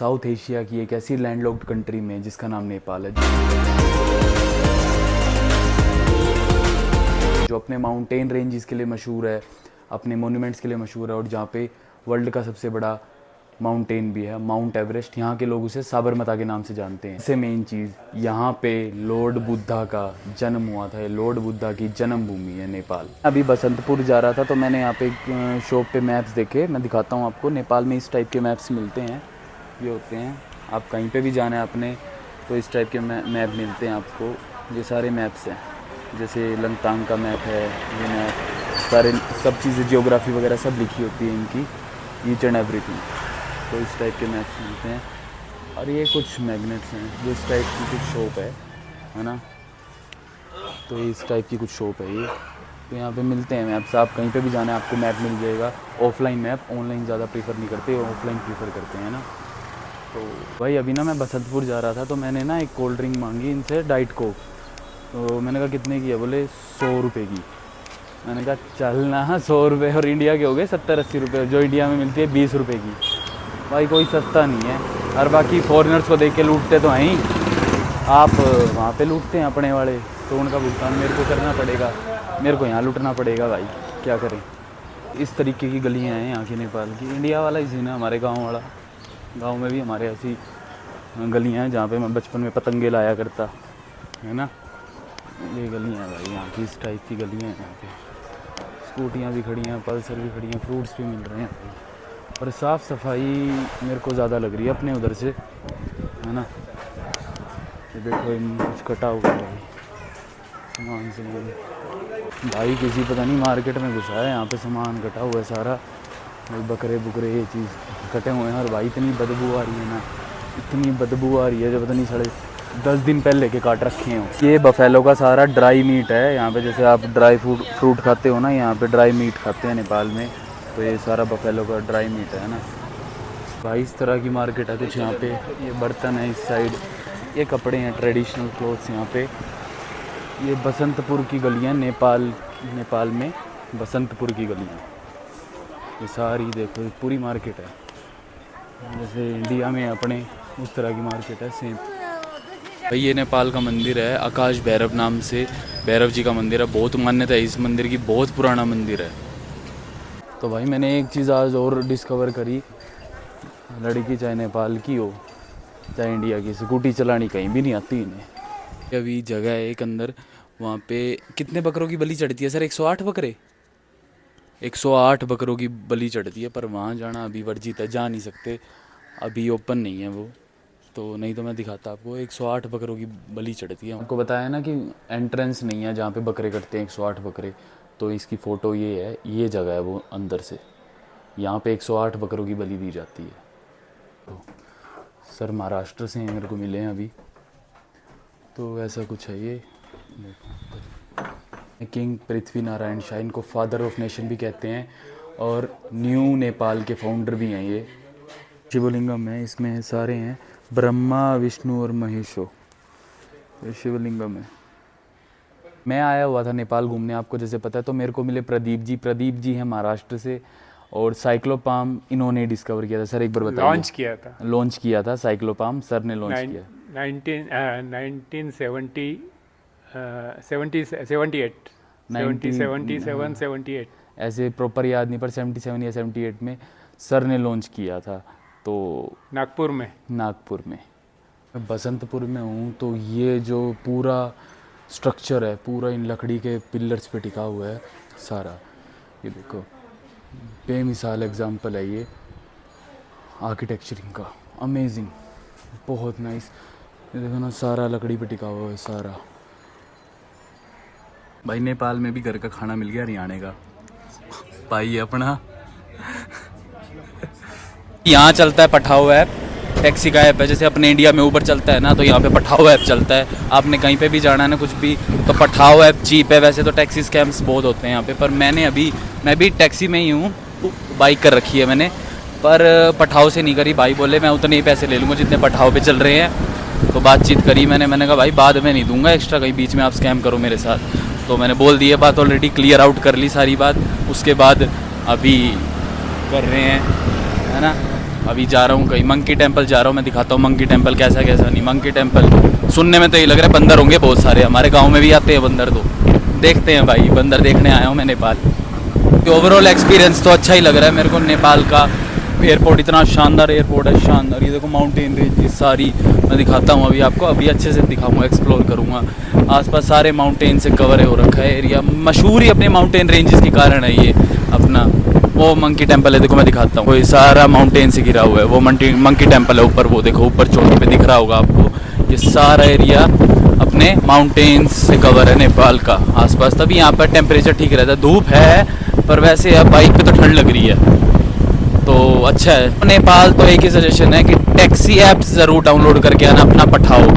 South Asia की एक ऐसी लैंडलॉक्ड कंट्री में जिसका नाम नेपाल है, जो अपने माउंटेन रेंजेस के लिए मशहूर है, अपने मोन्यूमेंट्स के लिए मशहूर है, और जहाँ पे वर्ल्ड का सबसे बड़ा माउंटेन भी है, माउंट एवरेस्ट। यहाँ के लोग उसे साबरमती के नाम से जानते हैं। सबसे मेन चीज़, यहाँ पे लॉर्ड बुद्धा का जन्म हुआ था। लॉर्ड बुद्धा की जन्मभूमि है नेपाल। अभी बसंतपुर जा रहा था तो मैंने यहाँ पे एक शॉप पे मैप्स देखे। मैं दिखाता हूँ आपको। नेपाल में इस टाइप के मैप्स मिलते हैं, ये होते हैं। आप कहीं पे भी जाना है आपने तो इस टाइप के मैप मिलते हैं आपको। ये सारे मैप्स हैं, जैसे लंगतांग का मैप है, ये मैप सारे सब चीज़ें जियोग्राफी वगैरह सब लिखी होती है इनकी, ईच एंड एवरीथिंग। तो इस टाइप के मैप्स मिलते हैं। और ये कुछ मैग्नेट्स हैं, जो इस टाइप की कुछ शॉप है ना। तो ये इस टाइप की कुछ शॉप है ये। तो यहाँ पे मिलते हैं मैप्स। आप कहीं पे भी जाना है आपको मैप मिल जाएगा। ऑफलाइन मैप, ऑनलाइन ज़्यादा प्रीफर नहीं करते, ऑफलाइन प्रीफर करते हैं ना। तो भाई अभी ना मैं बसंतपुर जा रहा था तो मैंने ना एक कोल्ड ड्रिंक मांगी इनसे, डाइट कोक। तो मैंने कहा कितने की है? बोले 100 रुपये की। मैंने कहा चल ना, 100 रुपये और इंडिया के हो गए 70-80 रुपये, जो इंडिया में मिलती है 20 रुपये की। भाई कोई सस्ता नहीं है। और बाकी फॉरेनर्स को देख के लूटते तो हैं ही, आप वहाँ पे लूटते हैं अपने वाले, तो उनका भुगतान मेरे को करना पड़ेगा, मेरे को यहाँ लूटना पड़ेगा। भाई क्या करें। इस तरीके की गलियाँ हैं यहाँ की नेपाल की। इंडिया वाला ही सीन है हमारे गाँव वाला। गांव में भी हमारे ऐसी गलियाँ हैं जहाँ पे मैं बचपन में पतंगे लाया करता, है ना। ये गलियाँ हैं भाई यहाँ की, इस टाइप की गलियाँ हैं यहाँ पे। स्कूटियाँ भी खड़ी हैं, पल्सर भी खड़ी हैं, फ्रूट्स भी मिल रहे हैं भाई। और साफ़ सफाई मेरे को ज़्यादा लग रही है अपने उधर से, है ना। ये देखो कुछ कटा हुआ है भाई, सामान भाई किसी पता नहीं मार्केट में घुसा है, यहाँ पे सामान कटा हुआ है सारा। बकरे बुकरे ये चीज़ कटे हुए हैं। और भाई इतनी बदबू आ रही है ना, इतनी बदबू आ रही है, जो पता नहीं 10 दिन पहले के काट रखे हैं। ये बफेलो का सारा ड्राई मीट है यहाँ पे। जैसे आप ड्राई फ्रूट खाते हो ना, यहाँ पे ड्राई मीट खाते हैं नेपाल में, तो ये सारा बफेलो का ड्राई मीट है ना भाई। इस तरह की मार्केट है कुछ यहाँ पे। ये बर्तन है इस साइड, ये कपड़े हैं, ट्रेडिशनल क्लोथ्स यहाँ पे। ये बसंतपुर की गलियाँ, नेपाल में बसंतपुर की गलियाँ, ये सारी देखो पूरी मार्केट है। जैसे इंडिया में अपने उस तरह की मार्केट है सेम भाई। ये नेपाल का मंदिर है, आकाश भैरव नाम से, भैरव जी का मंदिर है। बहुत मान्यता है इस मंदिर की, बहुत पुराना मंदिर है। तो भाई मैंने एक चीज़ आज और डिस्कवर करी, लड़की चाहे नेपाल की हो चाहे इंडिया की, स्कूटी चलानी कहीं भी नहीं आती इन्हें। अभी जगह है एक अंदर, वहाँ पे कितने बकरों की बलि चढ़ती है सर? 108 बकरे, 108 बकरों की बलि चढ़ती है। पर वहाँ जाना अभी वर्जित है, जा नहीं सकते, अभी ओपन नहीं है वो। तो नहीं तो मैं दिखाता आपको। 108 बकरों की बलि चढ़ती है। आपको बताया ना कि एंट्रेंस नहीं है जहाँ पे बकरे कटते हैं, 108 बकरे। तो इसकी फ़ोटो ये है, ये जगह है वो अंदर से। यहाँ पे 108 बकरों की बलि दी जाती है। तो सर महाराष्ट्र से मेरे को मिले हैं अभी, तो ऐसा कुछ है ये। किंग पृथ्वी नारायण शाह, इनको फादर ऑफ नेशन भी कहते हैं, और न्यू नेपाल के फाउंडर भी हैं ये। शिवलिंगम है इसमें, सारे हैं, ब्रह्मा विष्णु और महेशो, ये शिवलिंगम है। मैं आया हुआ था नेपाल घूमने, आपको जैसे पता है, तो मेरे को मिले प्रदीप जी हैं महाराष्ट्र से। और साइक्लोपाम इन्होंने डिस्कवर किया था। सर एक बार बताइए। लॉन्च किया था साइक्लोपाम, सर ने लॉन्च किया 1978 ऐसे प्रॉपर याद नहीं, पर 77 या 78 में सर ने लॉन्च किया था। तो नागपुर में मैं बसंतपुर में हूँ। तो ये जो पूरा स्ट्रक्चर है, पूरा इन लकड़ी के पिलर्स पे टिका हुआ है सारा। ये देखो बेमिसाल एग्जाम्पल है ये आर्किटेक्चरिंग का, अमेजिंग, बहुत नाइस। ये देखो ना, सारा लकड़ी पे टिका हुआ है सारा। भाई नेपाल में भी घर का खाना मिल गया हरियाणा का भाई अपना। यहाँ चलता है पठाओ ऐप, टैक्सी का ऐप है। जैसे अपने इंडिया में ऊबर चलता है ना, तो यहाँ पे पठाओ ऐप चलता है। आपने कहीं पे भी जाना है ना, कुछ भी, तो पठाओ ऐप चीप है। वैसे तो टैक्सी स्कैम्स बहुत होते हैं यहाँ पे, पर मैं भी टैक्सी में ही हूँ, बाइक कर रखी है मैंने, पर पठाओ से नहीं करी। भाई बोले मैं उतने ही पैसे ले लूँगा जितने पठाओ पे चल रहे हैं। तो बातचीत करी मैंने कहा भाई बाद में नहीं दूंगा एक्स्ट्रा, कहीं बीच में आप स्कैम करो मेरे साथ। तो मैंने बोल दी है बात, ऑलरेडी क्लियर आउट कर ली सारी बात। उसके बाद अभी कर रहे हैं, है ना। अभी जा रहा हूँ कहीं मंकी टेम्पल जा रहा हूँ, मैं दिखाता हूँ मंकी टेम्पल कैसा कैसा नहीं। मंकी टेम्पल सुनने में तो ये लग रहा है बंदर होंगे बहुत सारे, हमारे गांव में भी आते हैं बंदर, तो देखते हैं भाई, बंदर देखने आया हूँ मैं नेपाल। तो ओवरऑल एक्सपीरियंस तो अच्छा ही लग रहा है मेरे को नेपाल का। एयरपोर्ट इतना शानदार एयरपोर्ट है, शानदार। ये देखो माउंटेन रेंज सारी मैं दिखाता हूँ अभी आपको, अभी अच्छे से दिखाऊंगा, एक्सप्लोर करूँगा। आसपास सारे माउंटेन से कवर हो रखा है एरिया, मशहूर ही अपने माउंटेन रेंजेस के कारण है ये अपना। वो मंकी टेम्पल है, देखो मैं दिखाता हूँ, वो सारा माउंटेन से घिरा हुआ है, वो मंकी टेम्पल है ऊपर, वो देखो ऊपर चोटी पे दिख रहा होगा आपको। ये सारा एरिया अपने माउंटेन्स से कवर है नेपाल का आसपास, तभी यहाँ पर टेम्परेचर ठीक रहता है। धूप है पर वैसे अब बाइक पे तो ठंड लग रही है, तो अच्छा है। नेपाल तो एक ही सजेशन है कि टैक्सी ऐप्स ज़रूर डाउनलोड करके आना अपना पठाओ।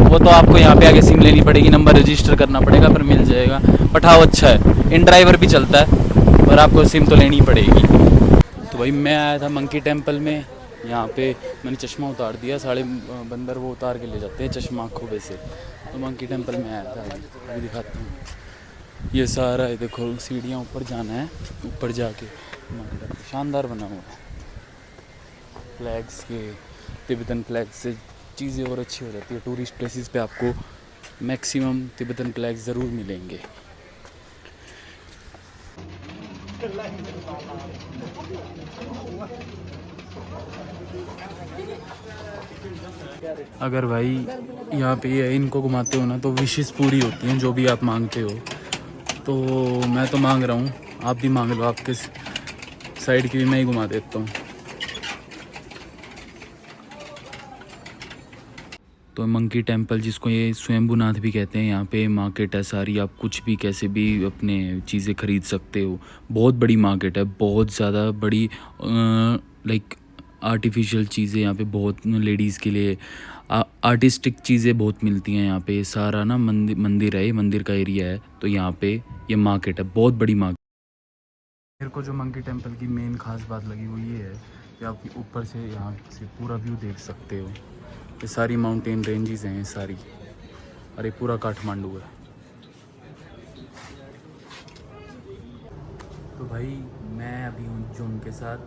वो तो आपको यहाँ पे आके सिम लेनी पड़ेगी, नंबर रजिस्टर करना पड़ेगा, पर मिल जाएगा। पठाओ अच्छा है, इन ड्राइवर भी चलता है, पर आपको सिम तो लेनी पड़ेगी। तो भाई मैं आया था मंकी टेम्पल में, यहाँ पे मैंने चश्मा उतार दिया, साढ़े बंदर वो उतार के ले जाते हैं चश्मा आँखों पे से। तो मंकी टेम्पल में आया था, अभी दिखाता हूँ। ये सारा है देखो, सीढ़ियाँ ऊपर जाना है, ऊपर जाके शानदार बना हुआ है। फ्लैग्स के, तिब्बतन फ्लैग्स से चीज़ें और अच्छी हो जाती है। टूरिस्ट प्लेसेस पे आपको मैक्सिमम तिब्बतन फ्लैग्स ज़रूर मिलेंगे। अगर भाई यहाँ पे ये इनको घुमाते हो ना तो विशेष पूरी होती हैं, जो भी आप मांगते हो। तो मैं तो मांग रहा हूँ, आप भी मांग लो, आपके साइड की भी मैं ही घुमा देता हूँ। तो मंकी टेम्पल, जिसको ये स्वयंभूनाथ भी कहते हैं, यहाँ पे मार्केट है सारी, आप कुछ भी कैसे भी अपने चीज़ें ख़रीद सकते हो। बहुत बड़ी मार्केट है, बहुत ज़्यादा बड़ी। लाइक आर्टिफिशियल चीज़ें यहाँ पे बहुत, लेडीज़ के लिए आर्टिस्टिक चीज़ें बहुत मिलती हैं यहाँ पे। सारा ना मंदिर है, ये मंदिर का एरिया है, तो यहाँ पे ये मार्केट है, बहुत बड़ी मार्केट। मेरे को जो मंकी टेम्पल की मेन खास बात लगी वो ये है कि आप ऊपर से यहाँ से पूरा व्यू देख सकते हो। ये सारी माउंटेन रेंजेस हैं सारी, और ये पूरा काठमांडू है। तो भाई मैं अभी हूँ जुन के साथ,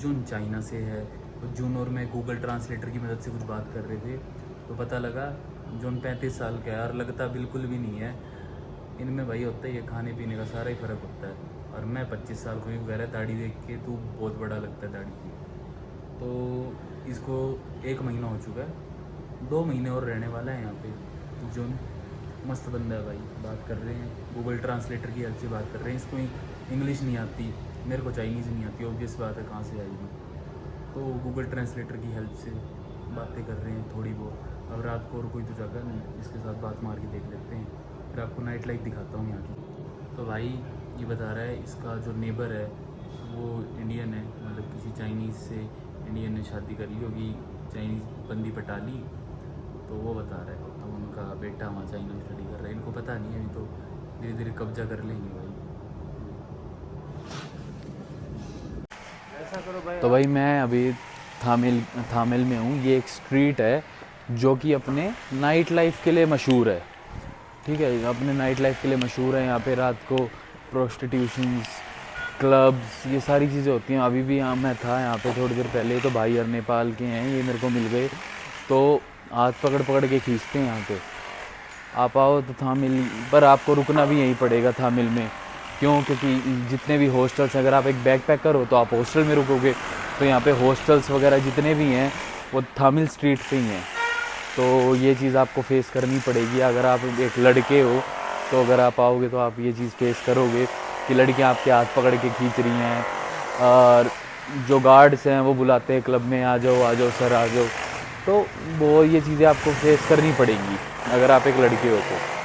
जुन चाइना से है। तो जुन और मैं गूगल ट्रांसलेटर की मदद से कुछ बात कर रहे थे, तो पता लगा जुन 35 साल का है और लगता बिल्कुल भी नहीं है। इनमें भाई होता है ये खाने पीने का सारा ही फ़र्क होता है। और मैं 25 साल को ही कह रहा है, दाढ़ी देख के तू बहुत बड़ा लगता है दाढ़ी की। तो इसको 1 महीना हो चुका है, 2 महीने और रहने वाला है यहाँ पे। जुन मस्त बंदा है भाई, बात कर रहे हैं गूगल ट्रांसलेटर की हेल्प से बात कर रहे हैं। इसको इंग्लिश नहीं आती, मेरे को चाइनीज़ नहीं आती, ऑब्वियस बात है, कहाँ से आएगी। तो गूगल ट्रांसलेटर की हेल्प से बातें कर रहे हैं थोड़ी बहुत। अब रात को और कोई तो जगह नहीं, इसके साथ बात मार के देख लेते हैं, फिर आपको नाइट लाइफ दिखाता हूँ यहाँ की। तो भाई ये बता रहा है इसका जो नेबर है वो इंडियन है, मतलब किसी चाइनीज़ से इंडियन ने शादी कर ली होगी, चाइनीज़ बंदी पटा ली। तो वो बता रहा है अब उनका बेटा वहाँ चाइना में स्टडी कर रहा है। इनको पता नहीं है, अभी तो धीरे धीरे कब्जा कर लेंगे भाई। तो भाई मैं अभी थामिल में हूँ। ये एक स्ट्रीट है जो कि अपने नाइट लाइफ के लिए मशहूर है, ठीक है, अपने नाइट लाइफ के लिए मशहूर है। यहाँ पे रात को प्रोस्टिट्यूशंस, क्लब्स, ये सारी चीज़ें होती हैं। अभी भी यहाँ मैं था यहाँ पे थोड़ी देर पहले, तो भाई यार नेपाल के हैं, ये मेरे को मिल गए, तो हाथ पकड़ पकड़ के खींचते हैं यहाँ पे। आप आओ तो थामिल, पर आपको रुकना भी यहीं पड़ेगा थामिल में। क्यों? क्योंकि जितने भी हॉस्टल्स, अगर आप एक बैकपैकर हो तो आप हॉस्टल में रुकोगे, तो यहाँ पे हॉस्टल्स वगैरह जितने भी हैं वो थामिल स्ट्रीट पे ही हैं। तो ये चीज़ आपको फेस करनी पड़ेगी अगर आप एक लड़के हो। तो अगर आप आओगे तो आप ये चीज़ फेस करोगे कि लड़कियाँ आपके हाथ पकड़ के खींच रही हैं, और जो गार्ड्स हैं वो बुलाते हैं क्लब में, आ जाओ सर आ जाओ। तो वो ये चीज़ें आपको फेस करनी पड़ेंगी अगर आप एक लड़के हो तो।